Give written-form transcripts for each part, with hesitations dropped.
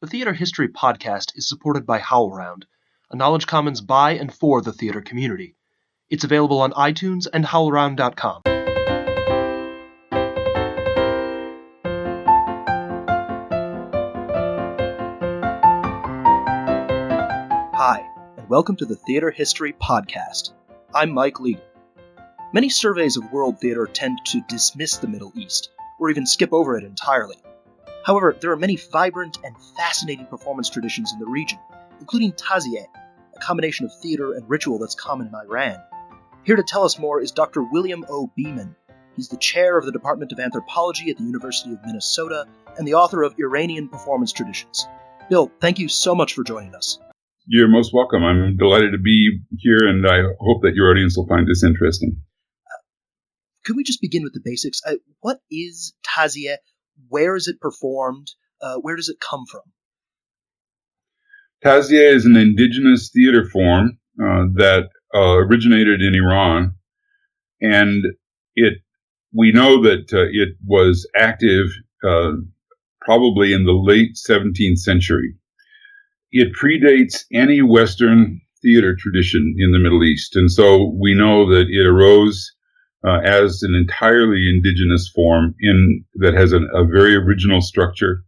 The Theater History Podcast is supported by HowlRound, a Knowledge Commons by and for the theater community. It's available on iTunes and howlround.com. Hi, and welcome to the Theater History Podcast. I'm Mike Legan. Many surveys of world theater tend to dismiss the Middle East, or even skip over it entirely. However, there are many vibrant and fascinating performance traditions in the region, including Tazieh, a combination of theater and ritual that's common in Iran. Here to tell us more is Dr. William O. Beeman. He's the chair of the Department of Anthropology at the University of Minnesota and the author of Iranian Performance Traditions. Bill, thank you so much for joining us. You're most welcome. I'm delighted to be here, and I hope that your audience will find this interesting. Could we just begin with the basics? What is Tazieh? Where is it performed? Where does it come from? Tazieh is an indigenous theater form that originated in Iran, and we know that it was active probably in the late 17th century. It predates any Western theater tradition in the Middle East, and so we know that it arose as an entirely indigenous form that has a very original structure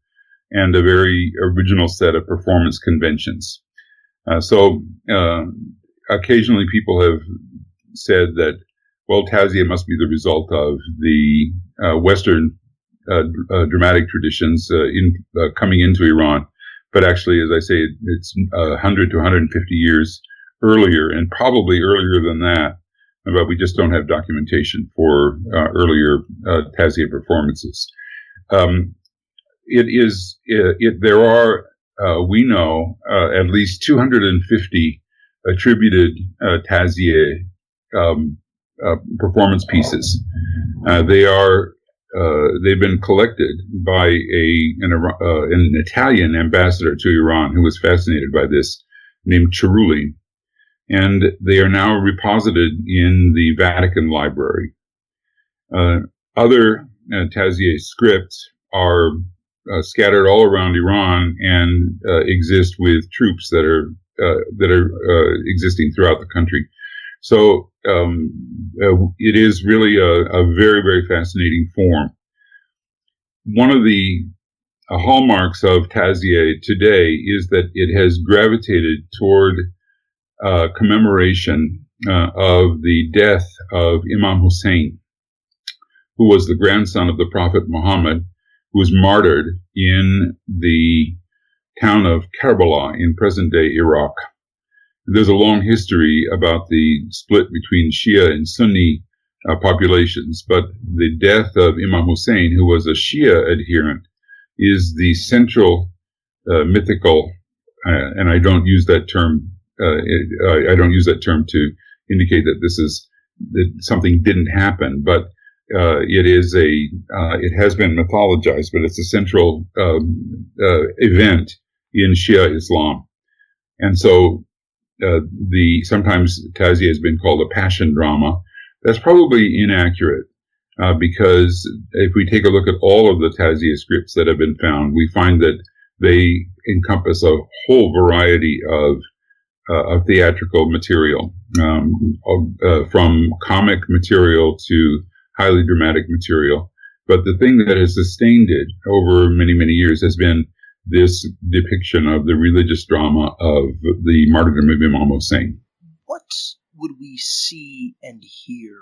and a very original set of performance conventions. So occasionally people have said that, well, Tazieh must be the result of the Western dramatic traditions coming into Iran. But actually, as I say, it's 100 to 150 years earlier, and probably earlier than that. But we just don't have documentation for earlier Tazieh performances. There are, we know, at least 250 attributed Tazieh performance pieces. They've been collected by an Italian ambassador to Iran who was fascinated by this, named Cerulli. And they are now reposited in the Vatican Library. Other Tazieh scripts are scattered all around Iran and exist with troops that are existing throughout the country. So it is really a very, very fascinating form. One of the hallmarks of Tazieh today is that it has gravitated toward commemoration of the death of Imam Hussein, who was the grandson of the Prophet Muhammad, who was martyred in the town of Karbala in present-day Iraq. There's a long history about the split between Shia and Sunni populations, but the death of Imam Hussein, who was a Shia adherent, is the central mythical, and I don't use that term to indicate that that something didn't happen, but it has been mythologized, but it's a central event in Shia Islam. And so sometimes Tazieh has been called a passion drama. That's probably inaccurate, because if we take a look at all of the Tazieh scripts that have been found, we find that they encompass a whole variety of theatrical material, from comic material to highly dramatic material. But the thing that has sustained it over many, many years has been this depiction of the religious drama of the martyrdom of Imam Hussein. What would we see and hear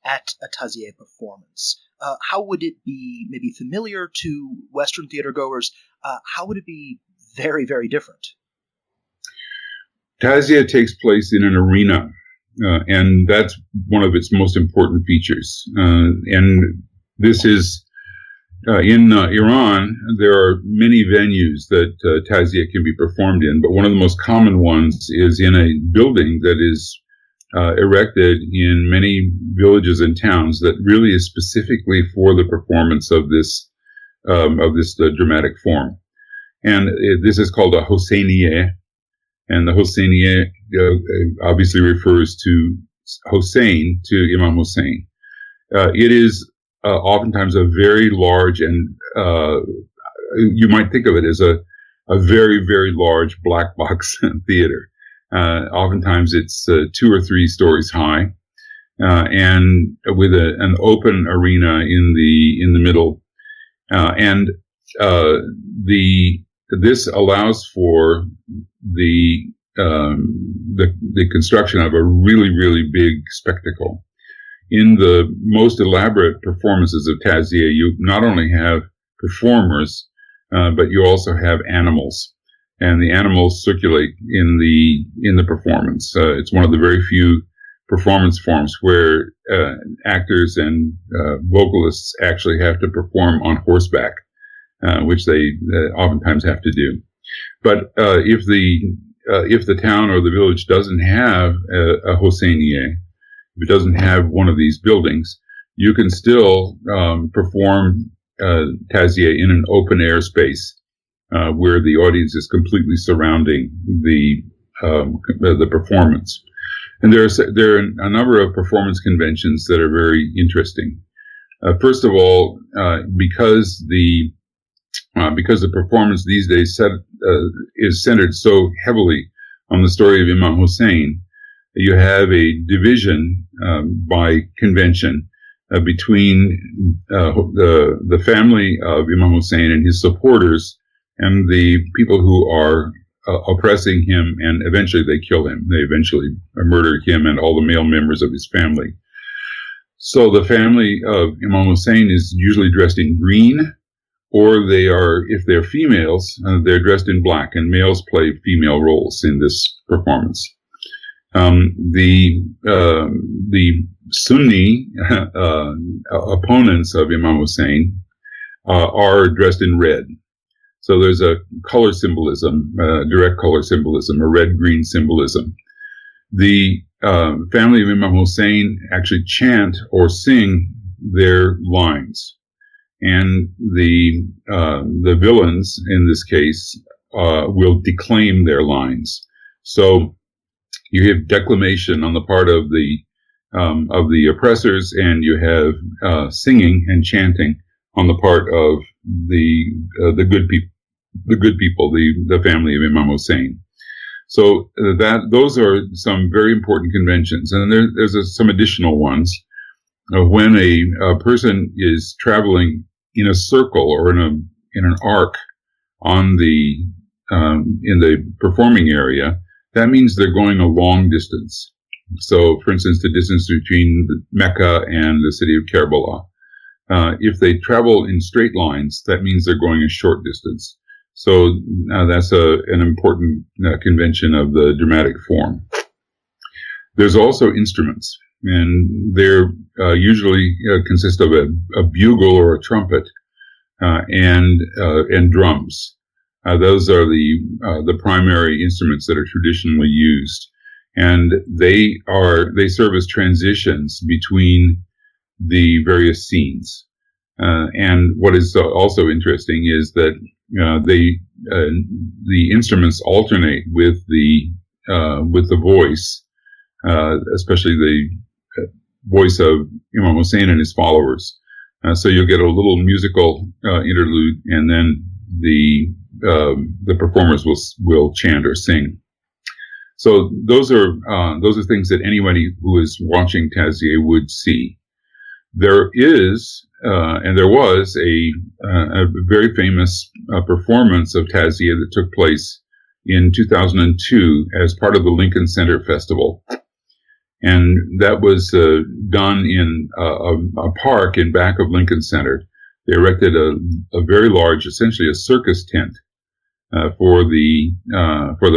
at a Tazieh performance? How would it be maybe familiar to Western theater goers? How would it be very, very different? Tazieh takes place in an arena, and that's one of its most important features. And this is, in Iran, there are many venues that Tazieh can be performed in, but one of the most common ones is in a building that is erected in many villages and towns that really is specifically for the performance of this dramatic form. And this is called a Hosseinieh. And the Hosseinieh obviously refers to Hossein, to Imam Hussein. It is oftentimes a very large and you might think of it as a very, very large black box theater. Oftentimes it's 2 or 3 stories high, and with an open arena in the middle. And this allows for the construction of a really, really big spectacle. In the most elaborate performances of Tazieh, you not only have performers, but you also have animals, and the animals circulate in the performance. It's one of the very few performance forms where actors and vocalists actually have to perform on horseback, which they oftentimes have to do. But if the town or the village doesn't have a Hosseinieh, if it doesn't have one of these buildings, you can still perform Tazieh in an open air space where the audience is completely surrounding the performance. And there are a number of performance conventions that are very interesting. First of all, because the performance these days is centered so heavily on the story of Imam Hussein, you have a division by convention between the family of Imam Hussein and his supporters and the people who are oppressing him, and eventually they kill him. They eventually murder him and all the male members of his family. So the family of Imam Hussein is usually dressed in green, or if they're females, they're dressed in black, and males play female roles in this performance. The Sunni opponents of Imam Hussein are dressed in red. So there's a color symbolism, direct color symbolism, a red-green symbolism. The family of Imam Hussein actually chant or sing their lines, and the villains in this case will declaim their lines. So you have declamation on the part of the oppressors, and you have singing and chanting on the part of the good people. The family of Imam Hussein. So those are some very important conventions, and there's some additional ones. When a person is traveling in a circle or in an arc in the performing area, that means they're going a long distance. So, for instance, the distance between Mecca and the city of Karbala. If they travel in straight lines, that means they're going a short distance. So that's an important convention of the dramatic form. There's also instruments, and they're usually consist of a bugle or a trumpet and drums. Those are the primary instruments that are traditionally used, and they serve as transitions between the various scenes. And what is also interesting is that the instruments alternate with the voice, especially the voice of Imam Hussein and his followers. So you'll get a little musical interlude, and then the performers will chant or sing. So those are things that anybody who is watching Tazieh would see. There is and there was a very famous performance of Tazieh that took place in 2002 as part of the Lincoln Center Festival. And that was done in a park in back of Lincoln Center. They erected a very large, essentially a circus tent for the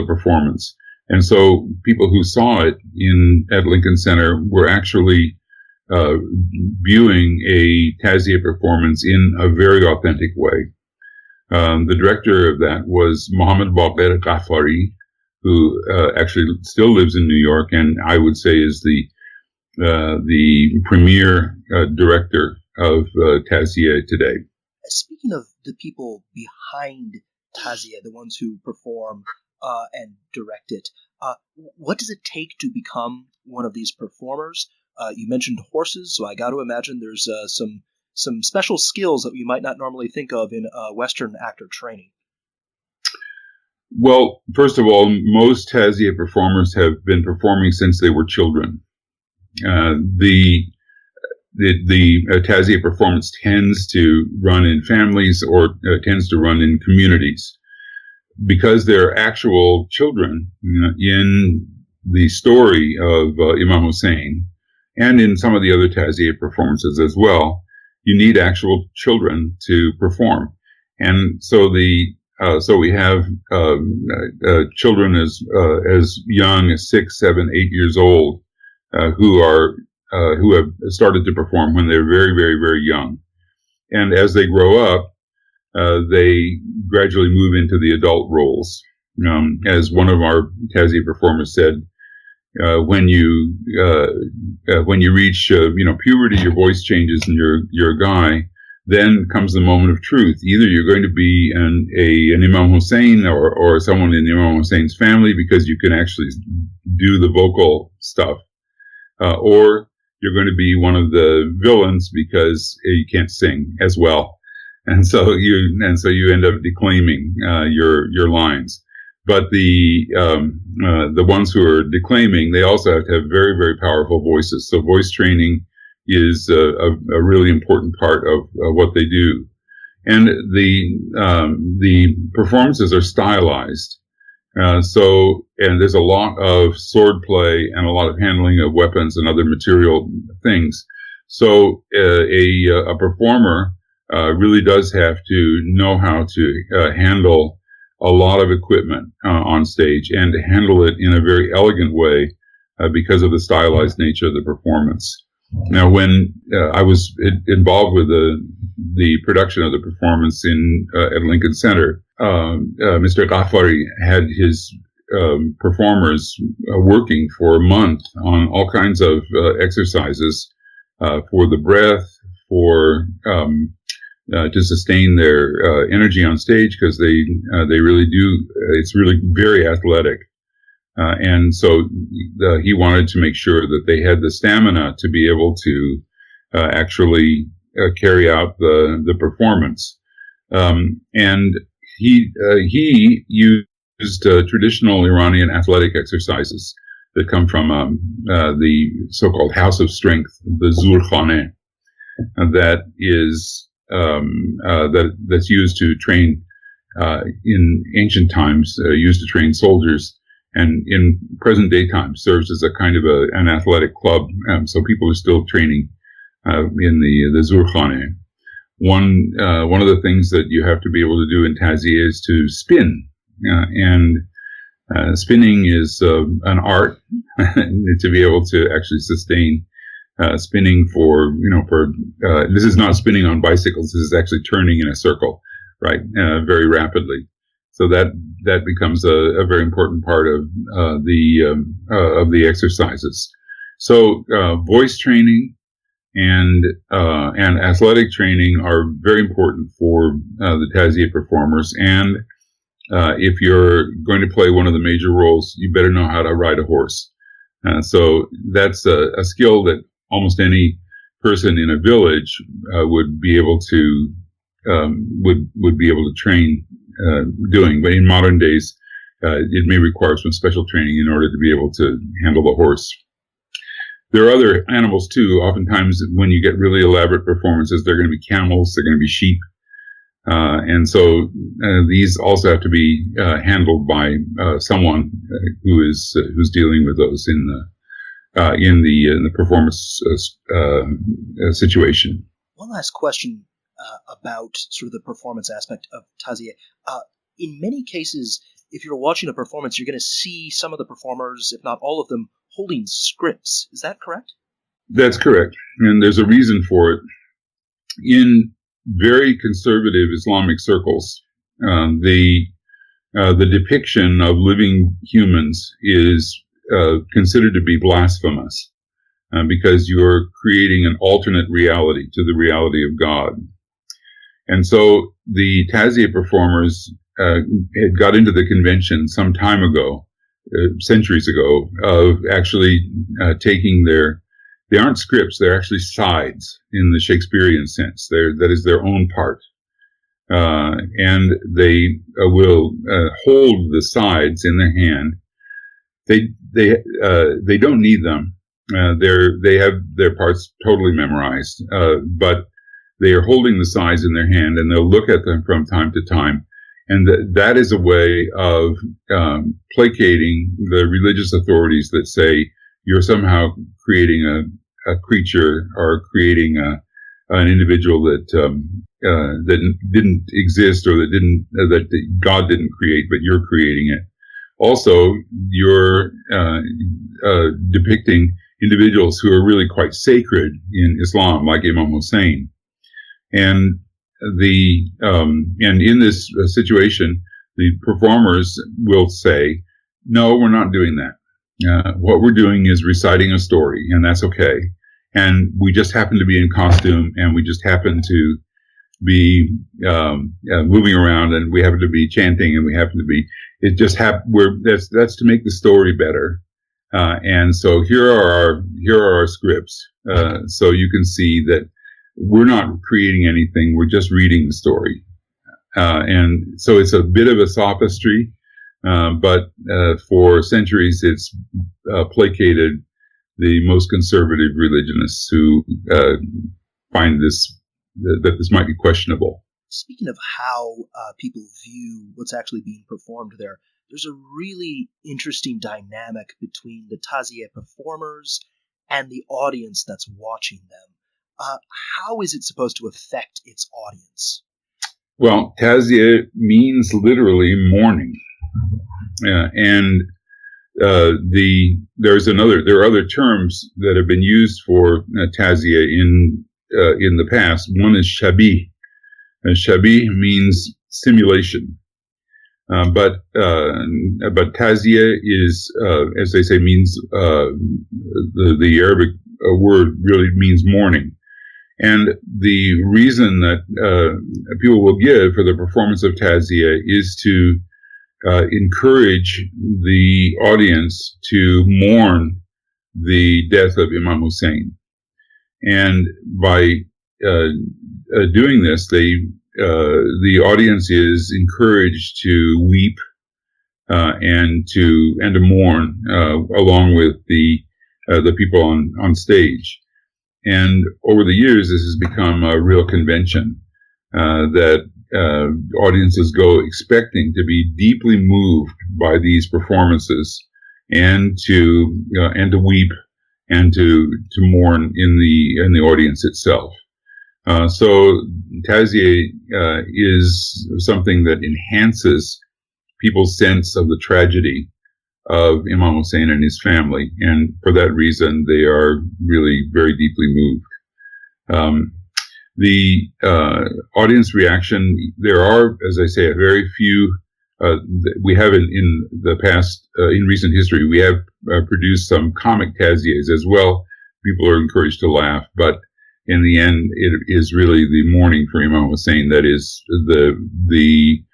performance. And so people who saw it at Lincoln Center were actually viewing a Tazieh performance in a very authentic way. The director of that was Mohammed Baqir Ghaffari, who actually still lives in New York, and I would say is the premier director of Tazieh today. Speaking of the people behind Tazieh, the ones who perform and direct it, what does it take to become one of these performers? You mentioned horses, so I got to imagine there's some special skills that you might not normally think of in Western actor training. Well, first of all, most Tazia performers have been performing since they were children. The Tazia performance tends to run in families or tends to run in communities because they're actual children in the story of Imam Hussein and in some of the other Tazia performances as well. You need actual children to perform. And so so we have children as young as 6, 7, 8 years old who have started to perform when they're very, very, very young. And as they grow up, they gradually move into the adult roles. As one of our Tazia performers said, when you reach puberty, your voice changes and you're a guy. Then comes the moment of truth. Either you're going to be an Imam Hussein or someone in Imam Hussein's family because you can actually do the vocal stuff, or you're going to be one of the villains because you can't sing as well, and so you end up declaiming your lines. But the ones who are declaiming, they also have to have very, very powerful voices. So voice training is a really important part of what they do. And the performances are stylized. And there's a lot of sword play and a lot of handling of weapons and other material things. So a performer really does have to know how to handle a lot of equipment on stage and to handle it in a very elegant way because of the stylized nature of the performance. Now, when I was involved with the production of the performance at Lincoln Center, Mr. Ghaffari had his performers working for a month on all kinds of exercises for the breath, for to sustain their energy on stage, because they really do. It's really very athletic. And so he wanted to make sure that they had the stamina to be able to actually carry out the performance. And he used traditional Iranian athletic exercises that come from the so-called House of Strength, the Zurkhane, that is that's used to train in ancient times, used to train soldiers. And in present day time serves as a kind of an athletic club. So people are still training in the Zurkhane. One of the things that you have to be able to do in Tazia is to spin. And spinning is an art to be able to actually sustain spinning this is not spinning on bicycles. This is actually turning in a circle, right? Very rapidly. So that becomes a very important part of the exercises. So voice training and athletic training are very important for the Tazia performers. And if you're going to play one of the major roles, you better know how to ride a horse. So that's a skill that almost any person in a village would be able to train doing. But in modern days, it may require some special training in order to be able to handle the horse. There are other animals too. Oftentimes, when you get really elaborate performances, they're going to be camels, they're going to be sheep, and so these also have to be handled by someone who's dealing with those in the performance situation. One last question about sort of the performance aspect of Tazia. In many cases, if you're watching a performance, you're going to see some of the performers, if not all of them, holding scripts. Is that correct? That's correct. And there's a reason for it. In very conservative Islamic circles, the depiction of living humans is considered to be blasphemous because you're creating an alternate reality to the reality of God. And so the Tazia performers had got into the convention some time ago, centuries ago, of actually taking they aren't scripts, they're actually sides in the Shakespearean sense. That is their own part. and they will hold the sides in their hand. They don't need them. They have their parts totally memorized, but they are holding the sides in their hand, and they'll look at them from time to time. And that is a way of placating the religious authorities that say you're somehow creating a creature or creating an individual that didn't exist, or that God didn't create, but you're creating it. Also, you're depicting individuals who are really quite sacred in Islam, like Imam Hussein. And in this situation, the performers will say, "No, we're not doing that. What we're doing is reciting a story, and that's okay. And we just happen to be in costume, and we just happen to be moving around, and we happen to be chanting, and we happen to be. That's to make the story better. And so here are our scripts. So you can see that we're not creating anything. We're just reading the story. And so it's a bit of a sophistry, but for centuries it's placated the most conservative religionists who find that this might be questionable. Speaking of how people view what's actually being performed there's a really interesting dynamic between the Taziyeh performers and the audience that's watching them. How is it supposed to affect its audience? Well, Taziyeh means literally mourning. And there are other terms that have been used for Taziyeh in the past. One is Shabih. Shabih means simulation. But Taziyeh is, as they say, means, the Arabic word really means mourning. And the reason that people will give for the performance of Taziyeh is to encourage the audience to mourn the death of Imam Hussein. And by doing this, the audience is encouraged to weep and to mourn along with the people on stage. And over the years, this has become a real convention that audiences go expecting to be deeply moved by these performances, and to weep and to mourn in the audience itself. So Taziyeh is something that enhances people's sense of the tragedy of Imam Hussein and his family, and for that reason, they are really very deeply moved. The audience reaction, there are, as I say, a very few. We have in the past, in recent history, we have produced some comic Taziyehs as well. People are encouraged to laugh, but in the end, it is really the mourning for Imam Hussein that is the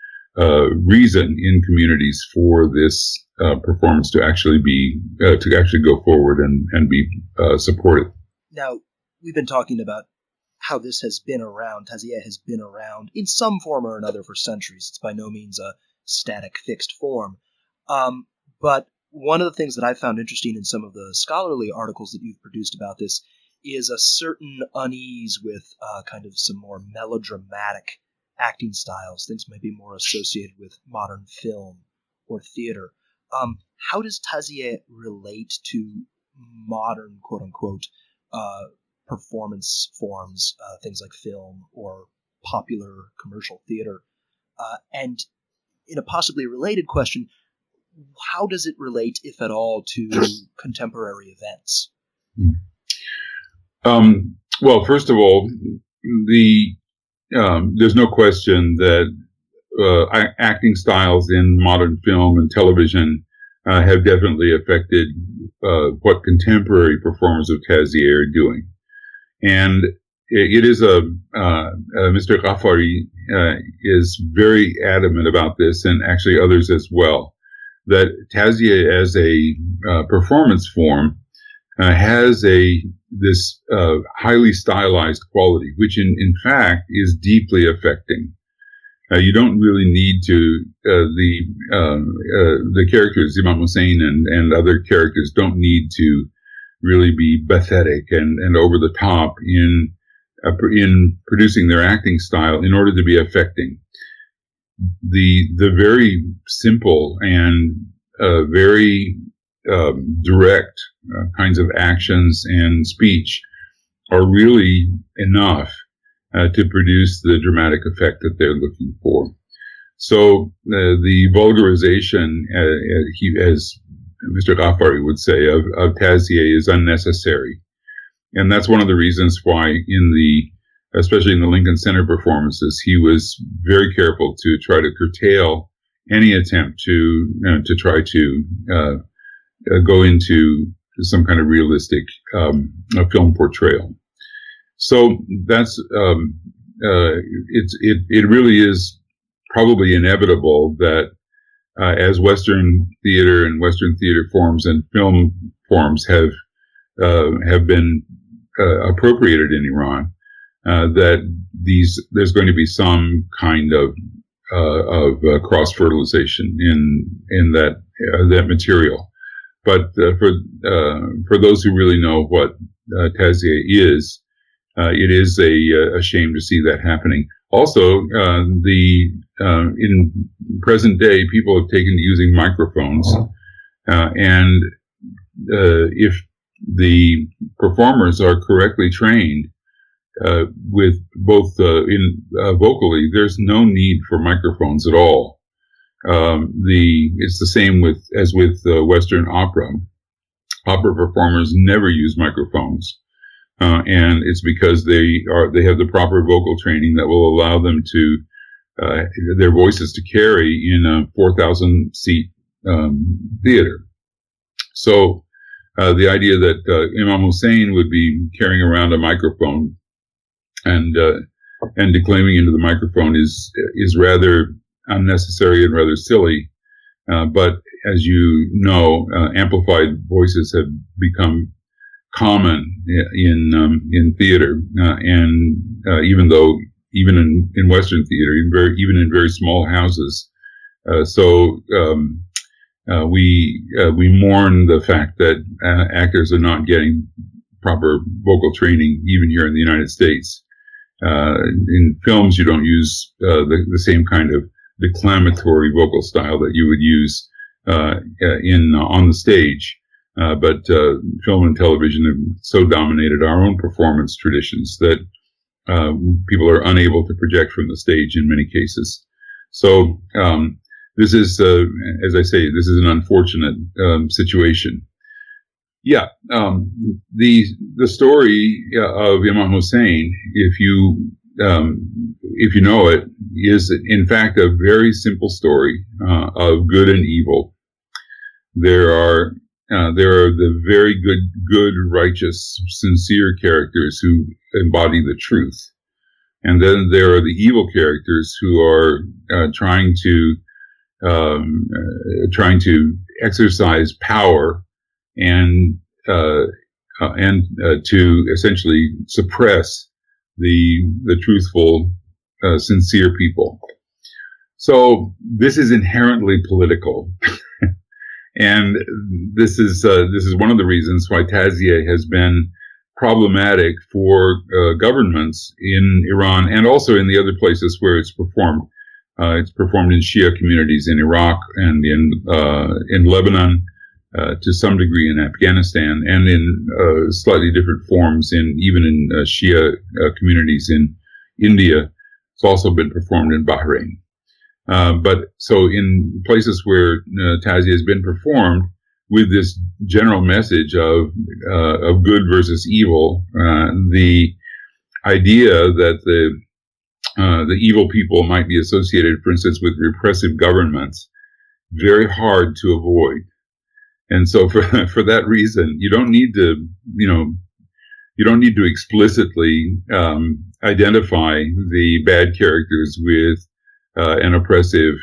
reason in communities for this performance to actually go forward and be supported. Now, we've been talking about how this has been around. Taziyeh has been around in some form or another for centuries. It's by no means a static, fixed form. But one of the things that I found interesting in some of the scholarly articles that you've produced about this is a certain unease with kind of some more melodramatic acting styles, things maybe more associated with modern film or theater. How does Taziyeh relate to modern, quote-unquote, performance forms, things like film or popular commercial theater? And in a possibly related question, how does it relate, if at all, to contemporary events? Well, first of all, there's no question that acting styles in modern film and television have definitely affected what contemporary performers of Taziyeh are doing. And it is Mr. Ghaffari is very adamant about this, and actually others as well, that Taziyeh as a performance form has this highly stylized quality, which in fact is deeply affecting. You don't really need to the characters, Imam Hussein and other characters, don't need to really be pathetic and over the top in producing their acting style in order to be affecting. The very simple and very direct kinds of actions and speech are really enough to produce the dramatic effect that they're looking for. So the vulgarization, as Mr. Ghaffari would say, of Tazieh is unnecessary. And that's one of the reasons why especially in the Lincoln Center performances, he was very careful to try to curtail any attempt to try to go into some kind of realistic film portrayal. So that's it really is probably inevitable that as Western theater and Western theater forms and film forms have been appropriated in Iran, that there's going to be some kind of cross fertilization in that material. But for those who really know what Tazieh is, it is a shame to see that happening. Also, in present day, people have taken to using microphones, and if the performers are correctly trained with both vocally, there's no need for microphones at all. It's the same as with Western opera. Opera performers never use microphones. And it's because they have the proper vocal training that will allow them to their voices to carry in a 4,000 seat theater. So the idea that Imam Hussein would be carrying around a microphone and declaiming into the microphone is rather unnecessary and rather silly. But as you know, amplified voices have become common in theater, and even in Western theater, even in very small houses. So we mourn the fact that actors are not getting proper vocal training, even here in the United States. In films, you don't use the same kind of declamatory vocal style that you would use on the stage. But film and television have so dominated our own performance traditions that people are unable to project from the stage in many cases. So this is, as I say, this is an unfortunate situation. Yeah, the story of Imam Hussein, if you know it, is in fact a very simple story of good and evil. There are the very good, righteous, sincere characters who embody the truth, and then there are the evil characters who are trying to exercise power and to essentially suppress the truthful, sincere people. So this is inherently political. And this is one of the reasons why Tazieh has been problematic for governments in Iran and also in the other places where it's performed. It's performed in Shia communities in Iraq and in Lebanon, to some degree in Afghanistan, and in slightly different forms even in Shia communities in India. It's also been performed in Bahrain. But so in places where Tazieh has been performed with this general message of good versus evil, the idea that the evil people might be associated, for instance, with repressive governments, very hard to avoid. And so for that reason, you don't need to explicitly identify the bad characters with an oppressive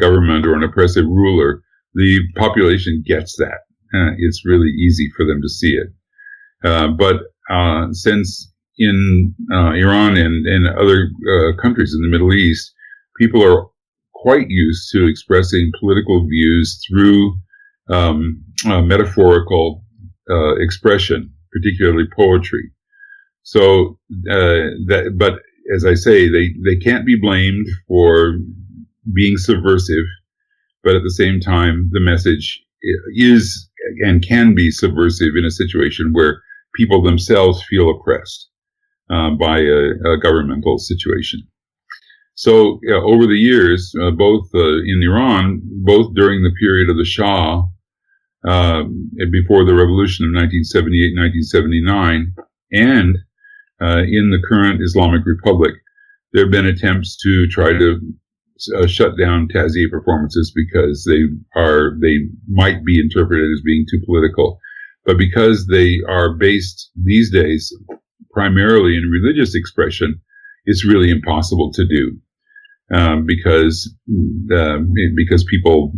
government or an oppressive ruler. The population gets that. It's really easy for them to see it. But since in Iran and other countries in the Middle East, people are quite used to expressing political views through metaphorical expression, particularly poetry. So, but as I say, they can't be blamed for being subversive, but at the same time, the message is and can be subversive in a situation where people themselves feel oppressed by a governmental situation. So over the years, both in Iran, both during the period of the Shah, before the revolution of 1978, 1979, and in the current Islamic Republic, there have been attempts to try to shut down Taziyeh performances because they might be interpreted as being too political. But because they are based these days primarily in religious expression, it's really impossible to do. Because people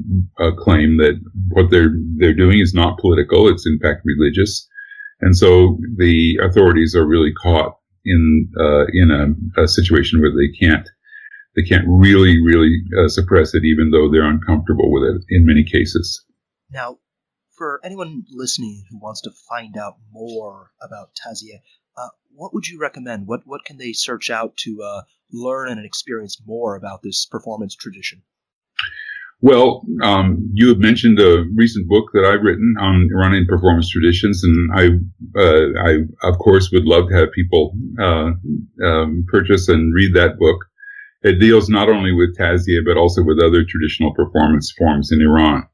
claim that what they're doing is not political; it's in fact religious, and so the authorities are really caught in a situation where they can't really suppress it, even though they're uncomfortable with it in many cases. Now, for anyone listening who wants to find out more about Taziyeh, what would you recommend? What can they search out to learn and experience more about this performance tradition? Well, you have mentioned a recent book that I've written on Iranian performance traditions, and I of course would love to have people purchase and read that book. It deals not only with Taziyeh but also with other traditional performance forms in Iran.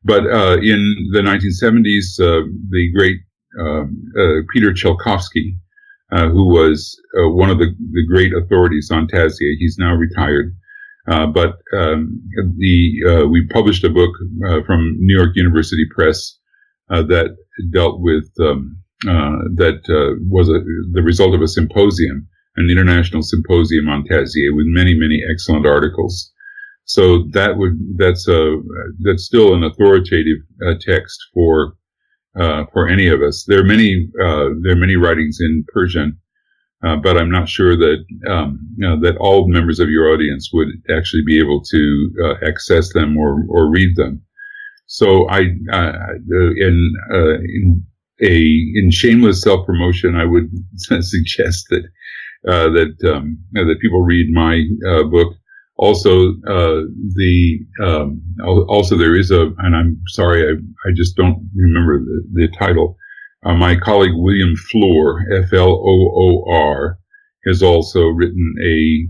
But in the 1970s, the great Peter Tchaikovsky, who was one of the great authorities on Taziyeh, he's now retired. But we published a book from New York University Press that dealt with was the result of a symposium, an international symposium on Taziyeh, with many excellent articles. So that's still an authoritative text for any of us. There are many writings in Persian, but I'm not sure that that all members of your audience would actually be able to access them or read them. So in shameless self-promotion, I would suggest that people read my book. Also, also there is and I'm sorry, I just don't remember the title. My colleague William Floor, Floor, has also written a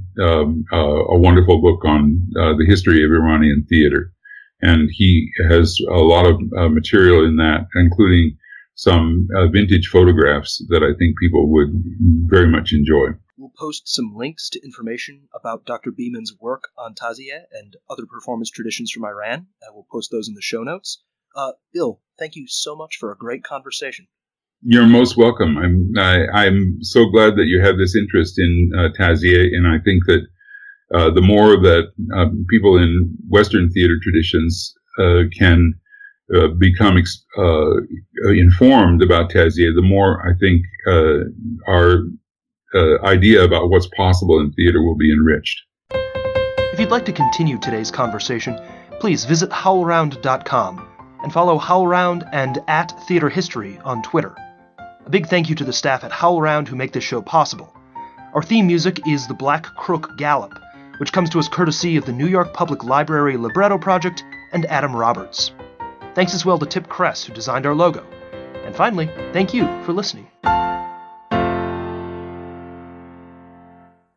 wonderful book on the history of Iranian theater, and he has a lot of material in that, including some vintage photographs that I think people would very much enjoy. We'll post some links to information about Dr. Beeman's work on Taziyeh and other performance traditions from Iran. We'll post those in the show notes. Bill, thank you so much for a great conversation. You're most welcome. I'm so glad that you have this interest in Taziyeh, and I think that the more that people in Western theater traditions can become informed about Taziyeh, the more I think our idea about what's possible in theater will be enriched. If you'd like to continue today's conversation, please visit howlround.com and follow HowlRound and @TheaterHistory on Twitter. A big thank you to the staff at HowlRound who make this show possible. Our theme music is The Black Crook Gallop, which comes to us courtesy of the New York Public Library Libretto Project and Adam Roberts. Thanks as well to Tip Kress, who designed our logo. And finally, thank you for listening.